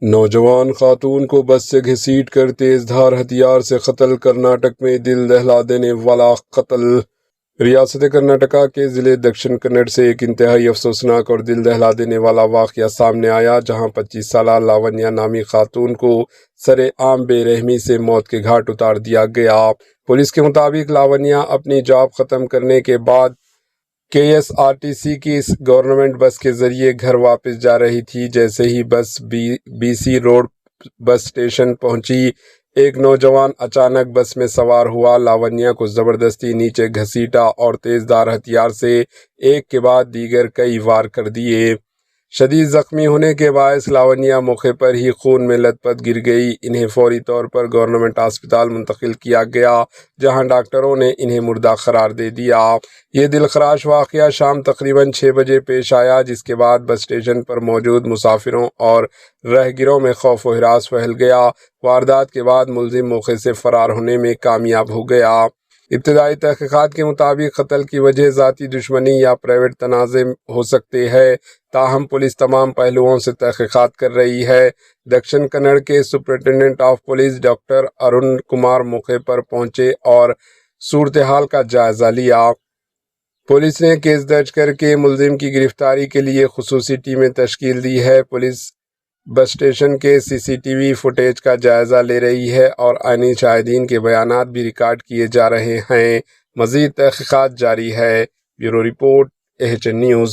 نوجوان خاتون کو بس سے گھسیٹ کر تیز دھار ہتھیار سے قتل، کرناٹک میں دل دہلا دینے والا قتل۔ ریاست کرناٹکا کے ضلع دکشن کنڑ سے ایک انتہائی افسوسناک اور دل دہلا دینے والا واقعہ سامنے آیا، جہاں 25 سالہ لاونیا نامی خاتون کو سرِ عام بے رحمی سے موت کے گھاٹ اتار دیا گیا۔ پولیس کے مطابق لاونیا اپنی جاب ختم کرنے کے بعد KSRTC کی گورنمنٹ بس کے ذریعے گھر واپس جا رہی تھی۔ جیسے ہی بس BC روڈ بس اسٹیشن پہنچی، ایک نوجوان اچانک بس میں سوار ہوا، لاونیا کو زبردستی نیچے گھسیٹا اور تیز دھار ہتھیار سے ایک کے بعد دیگر کئی وار کر دیے۔ شدید زخمی ہونے کے باعث لاونیا موقع پر ہی خون میں لت پت گر گئی۔ انہیں فوری طور پر گورنمنٹ ہسپتال منتقل کیا گیا، جہاں ڈاکٹروں نے انہیں مردہ قرار دے دیا۔ یہ دلخراش واقعہ شام تقریباً 6 بجے پیش آیا، جس کے بعد بس اسٹیشن پر موجود مسافروں اور راہگیروں میں خوف و ہراس پھیل گیا۔ واردات کے بعد ملزم موقع سے فرار ہونے میں کامیاب ہو گیا۔ ابتدائی تحقیقات کے مطابق قتل کی وجہ ذاتی دشمنی یا پرائیویٹ تنازع ہو سکتے ہیں، تاہم پولیس تمام پہلوؤں سے تحقیقات کر رہی ہے۔ دکشن کنڑ کے superintendent of police doctor Arun Kumar موقع پر پہنچے اور صورتحال کا جائزہ لیا۔ پولیس نے کیس درج کر کے ملزم کی گرفتاری کے لیے خصوصی ٹیمیں تشکیل دی ہے۔ پولیس بس اسٹیشن کے CCTV فوٹیج کا جائزہ لے رہی ہے اور عینی شاہدین کے بیانات بھی ریکارڈ کیے جا رہے ہیں۔ مزید تحقیقات جاری ہے۔ Bureau report AHN news.